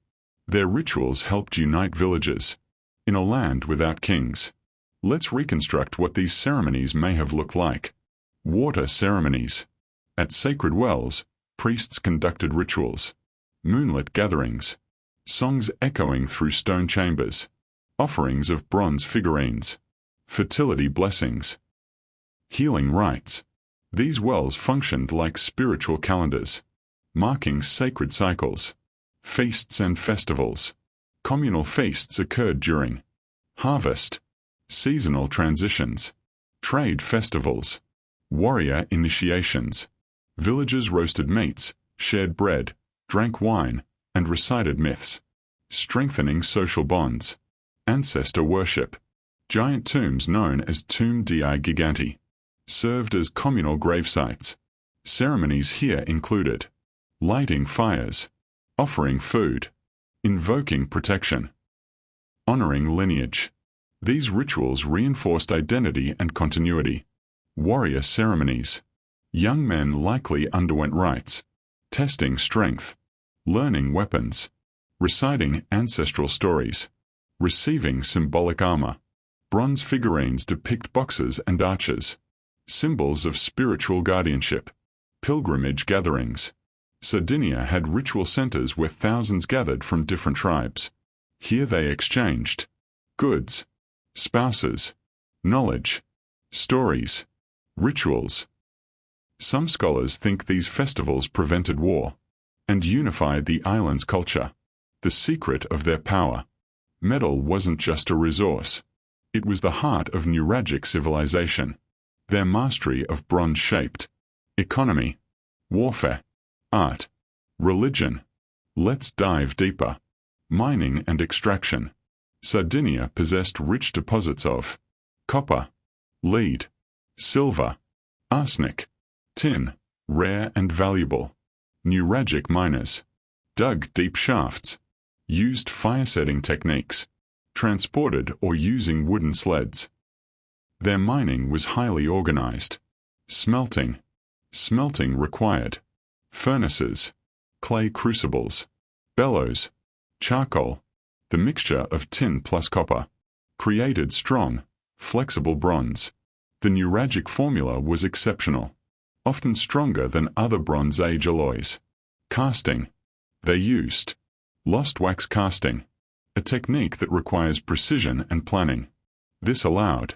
Their rituals helped unite villages. In a land without kings. Let's reconstruct what these ceremonies may have looked like. Water ceremonies. At sacred wells, priests conducted rituals. Moonlit gatherings. Songs echoing through stone chambers. Offerings of bronze figurines. Fertility blessings. Healing rites. These wells functioned like spiritual calendars, marking sacred cycles. Feasts and festivals. Communal feasts occurred during harvest, seasonal transitions, trade festivals, warrior initiations. Villagers roasted meats, shared bread, drank wine, and recited myths, strengthening social bonds. Ancestor worship. Giant tombs known as Tomb Dei Giganti served as communal gravesites. Ceremonies here included lighting fires, offering food, invoking protection, honoring lineage. These rituals reinforced identity and continuity. Warrior ceremonies. Young men likely underwent rites, testing strength, learning weapons, reciting ancestral stories, receiving symbolic armor. Bronze figurines depict boxers and archers, symbols of spiritual guardianship. Pilgrimage gatherings. Sardinia had ritual centers where thousands gathered from different tribes. Here they exchanged goods, spouses, knowledge, stories, rituals. Some scholars think these festivals prevented war and unified the island's culture. The secret of their power. Metal wasn't just a resource. It was the heart of Nuragic civilization. Their mastery of bronze-shaped economy, warfare, art, religion. Let's dive deeper. Mining and extraction. Sardinia possessed rich deposits of copper, lead, silver, arsenic, tin, rare and valuable. Nuragic miners dug deep shafts, used fire-setting techniques, transported or using wooden sleds. Their mining was highly organized. Smelting required furnaces, clay crucibles, bellows, charcoal. The mixture of tin plus copper created strong, flexible bronze. The Nuragic formula was exceptional, often stronger than other Bronze Age alloys. Casting. They used lost wax casting, a technique that requires precision and planning. This allowed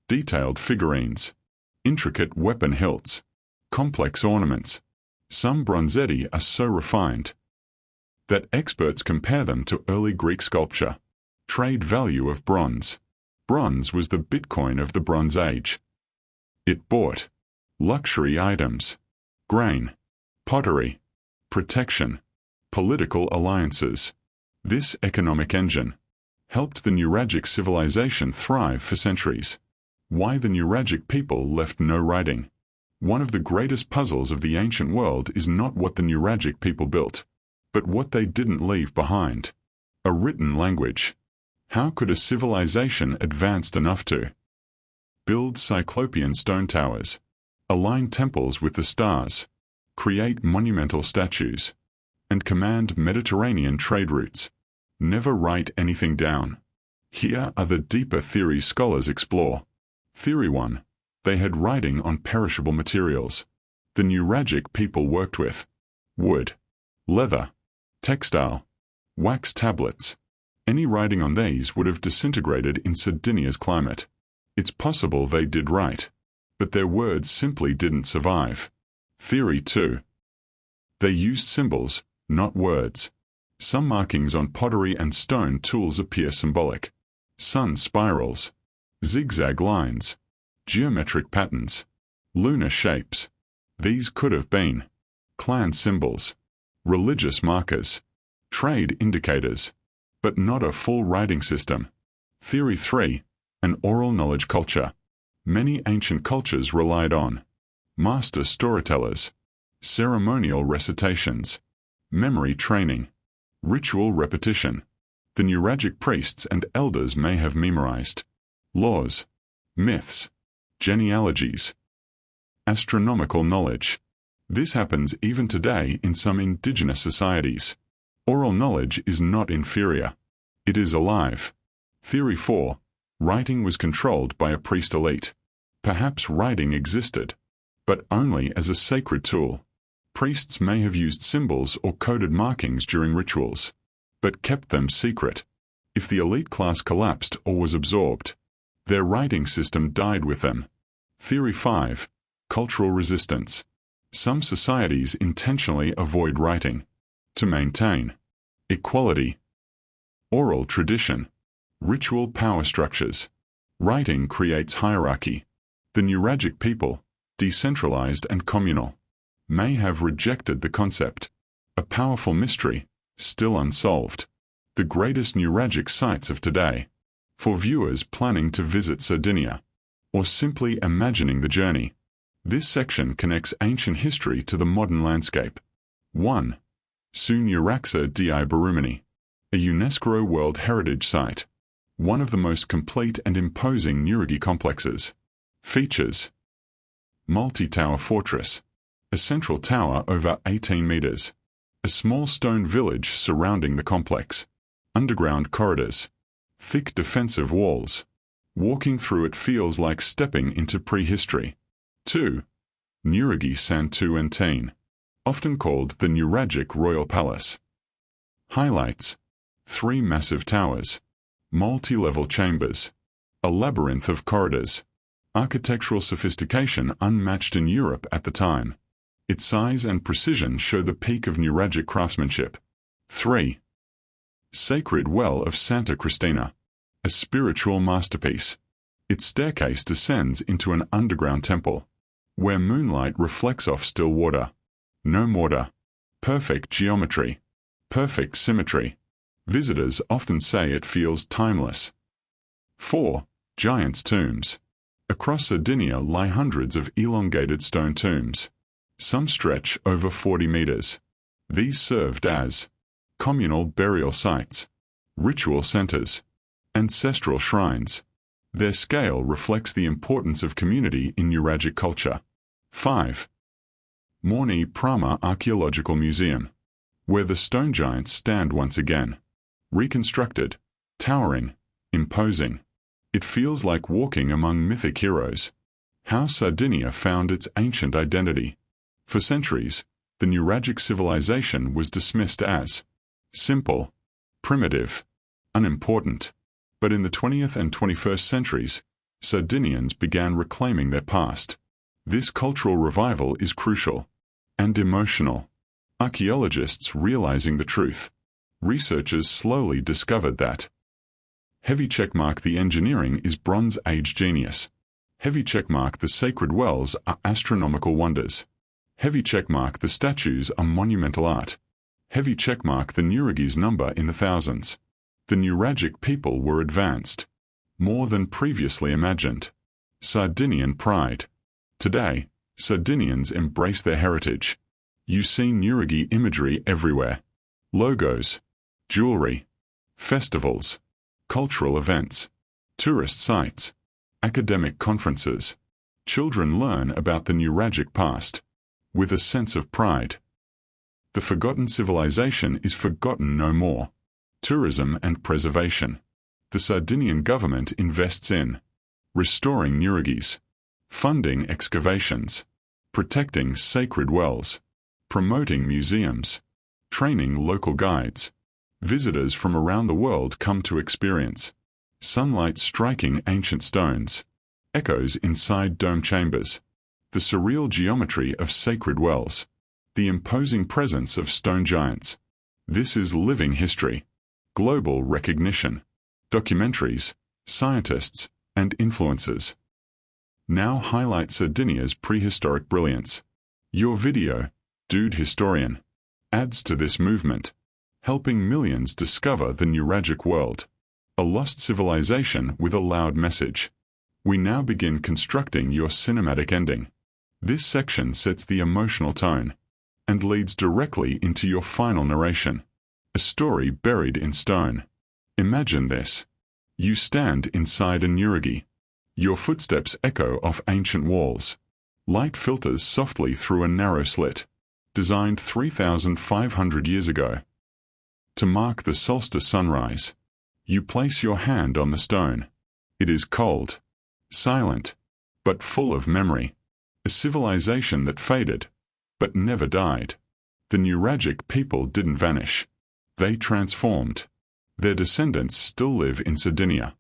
detailed figurines, intricate weapon hilts, complex ornaments. Some bronzetti are so refined that experts compare them to early Greek sculpture. Trade value of bronze. Bronze was the Bitcoin of the Bronze Age. It bought luxury items, grain, pottery, protection, political alliances. This economic engine helped the Nuragic civilization thrive for centuries. Why the Nuragic people left no writing. One of the greatest puzzles of the ancient world is not what the Nuragic people built, but what they didn't leave behind. A written language. How could a civilization advanced enough to build cyclopean stone towers, align temples with the stars, create monumental statues, and command Mediterranean trade routes? Never write anything down. Here are the deeper theories scholars explore. Theory 1. They had writing on perishable materials. The Nuragic people worked with wood, leather, textile, wax tablets. Any writing on these would have disintegrated in Sardinia's climate. It's possible they did write, but their words simply didn't survive. Theory 2. They used symbols, not words. Some markings on pottery and stone tools appear symbolic. Sun spirals, zigzag lines, geometric patterns, lunar shapes. These could have been clan symbols, religious markers, trade indicators. but not a full writing system. Theory 3. An oral knowledge culture. Many ancient cultures relied on master storytellers, ceremonial recitations, memory training, ritual repetition. The Nuragic priests and elders may have memorized laws, myths, genealogies, astronomical knowledge. This happens even today in some indigenous societies. Oral knowledge is not inferior. It is alive. Theory 4. Writing was controlled by a priest elite. Perhaps writing existed, but only as a sacred tool. Priests may have used symbols or coded markings during rituals, but kept them secret. If the elite class collapsed or was absorbed, their writing system died with them. Theory 5. Cultural resistance. Some societies intentionally avoid writing to maintain equality. Oral tradition. Ritual power structures. Writing creates hierarchy. The Nuragic people, decentralized and communal, may have rejected the concept. A powerful mystery, still unsolved. The greatest Nuragic sites of today. For viewers planning to visit Sardinia, or simply imagining the journey, this section connects ancient history to the modern landscape. 1. Su Nuraxa di Barumani, a UNESCO World Heritage Site. One of the most complete and imposing Nuragi complexes. Features: multi-tower fortress, a central tower over 18 meters, a small stone village surrounding the complex, underground corridors, thick defensive walls. Walking through it feels like stepping into prehistory. 2. Nuragi Santu Entine, often called the Nuragic Royal Palace. Highlights: 3 massive towers, multi-level chambers, a labyrinth of corridors, architectural sophistication unmatched in Europe at the time. Its size and precision show the peak of Nuragic craftsmanship. 3. Sacred Well of Santa Cristina, a spiritual masterpiece. Its staircase descends into an underground temple, where moonlight reflects off still water. No mortar. Perfect geometry. Perfect symmetry. Visitors often say it feels timeless. 4. Giants' tombs. Across Sardinia lie hundreds of elongated stone tombs. Some stretch over 40 meters. These served as communal burial sites, ritual centers, ancestral shrines. Their scale reflects the importance of community in Nuragic culture. 5. Mont'e Prama Archaeological Museum, where the stone giants stand once again. Reconstructed, towering, imposing. It feels like walking among mythic heroes. How Sardinia found its ancient identity. For centuries, the Nuragic civilization was dismissed as simple, primitive, unimportant. But in the 20th and 21st centuries, Sardinians began reclaiming their past. This cultural revival is crucial and emotional. Archaeologists realizing the truth. Researchers slowly discovered that heavy checkmark the engineering is Bronze Age genius. Heavy checkmark the sacred wells are astronomical wonders. Heavy checkmark the statues are monumental art. Heavy checkmark the Nuragi's number in the thousands. The Nuragic people were advanced, more than previously imagined. Sardinian pride. Today, Sardinians embrace their heritage. You see Nuragi imagery everywhere. Logos, jewelry, festivals, cultural events, tourist sites, academic conferences. Children learn about the Nuragic past with a sense of pride. The forgotten civilization is forgotten no more. Tourism and preservation. The Sardinian government invests in restoring Nuragis, funding excavations, protecting sacred wells, promoting museums, training local guides. Visitors from around the world come to experience sunlight striking ancient stones, echoes inside dome chambers, the surreal geometry of sacred wells, the imposing presence of stone giants. This is living history. Global recognition. Documentaries, scientists, and influencers. Now highlight Sardinia's prehistoric brilliance. Your video, Dude Historian, adds to this movement. helping millions discover the Nuragic world, a lost civilization with a loud message. We now begin constructing your cinematic ending. This section sets the emotional tone and leads directly into your final narration, a story buried in stone. Imagine this. You stand inside a Nuragi. Your footsteps echo off ancient walls. Light filters softly through a narrow slit, designed 3,500 years ago. To mark the solstice sunrise, you place your hand on the stone. It is cold, silent, but full of memory. A civilization that faded, but never died. The Nuragic people didn't vanish. They transformed. Their descendants still live in Sardinia.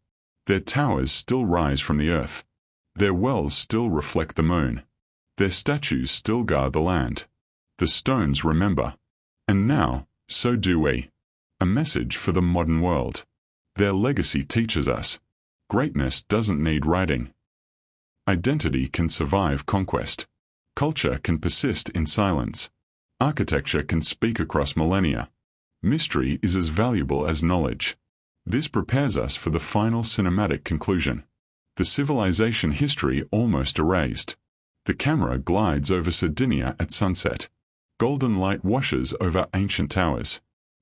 Their towers still rise from the earth. Their wells still reflect the moon. Their statues still guard the land. The stones remember. And now, so do we. A message for the modern world. Their legacy teaches us. Greatness doesn't need writing. Identity can survive conquest. Culture can persist in silence. Architecture can speak across millennia. Mystery is as valuable as knowledge. This prepares us for the final cinematic conclusion. The civilization history almost erased. The camera glides over Sardinia at sunset. Golden light washes over ancient towers.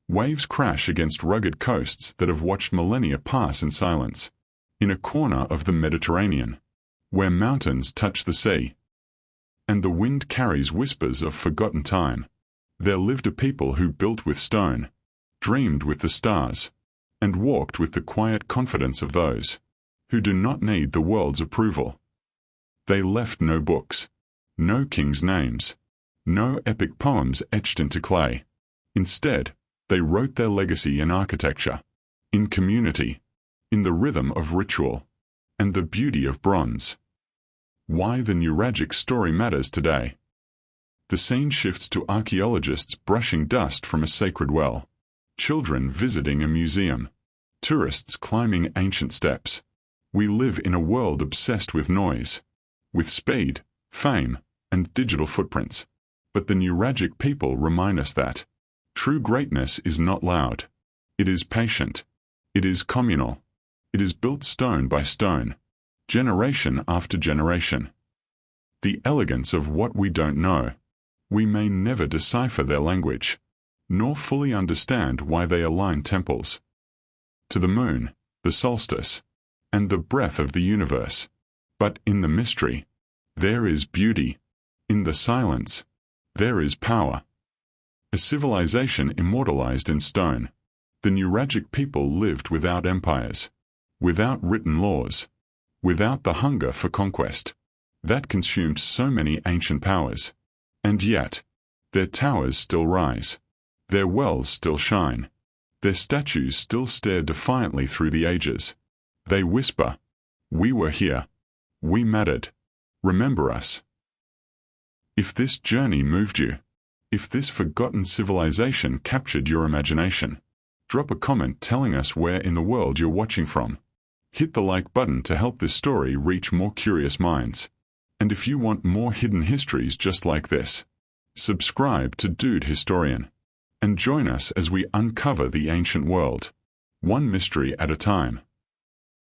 Waves crash against rugged coasts that have watched millennia pass in silence. In a corner of the Mediterranean, where mountains touch the sea, and the wind carries whispers of forgotten time, there lived a people who built with stone, dreamed with the stars, and walked with the quiet confidence of those who do not need the world's approval. They left no books, no kings' names, no epic poems etched into clay. Instead, they wrote their legacy in architecture, in community, in the rhythm of ritual, and the beauty of bronze. Why the Nuragic story matters today. The scene shifts to archaeologists brushing dust from a sacred well, children visiting a museum, tourists climbing ancient steps. We live in a world obsessed with noise, with speed, fame, and digital footprints. But the Nuragic people remind us that true greatness is not loud. It is patient. It is communal. It is built stone by stone, generation after generation. The elegance of what we don't know. We may never decipher their language, nor fully understand why they align temples to the moon, the solstice, and the breath of the universe. But in the mystery, there is beauty. In the silence, there is power. A civilization immortalized in stone. The Nuragic people lived without empires, without written laws, without the hunger for conquest that consumed so many ancient powers. And yet, their towers still rise, their wells still shine, their statues still stare defiantly through the ages. They whisper, "We were here. We mattered. Remember us." If this journey moved you, if this forgotten civilization captured your imagination, drop a comment telling us where in the world you're watching from. Hit the like button to help this story reach more curious minds. And if you want more hidden histories just like this, subscribe to Dude Historian and join us as we uncover the ancient world, one mystery at a time.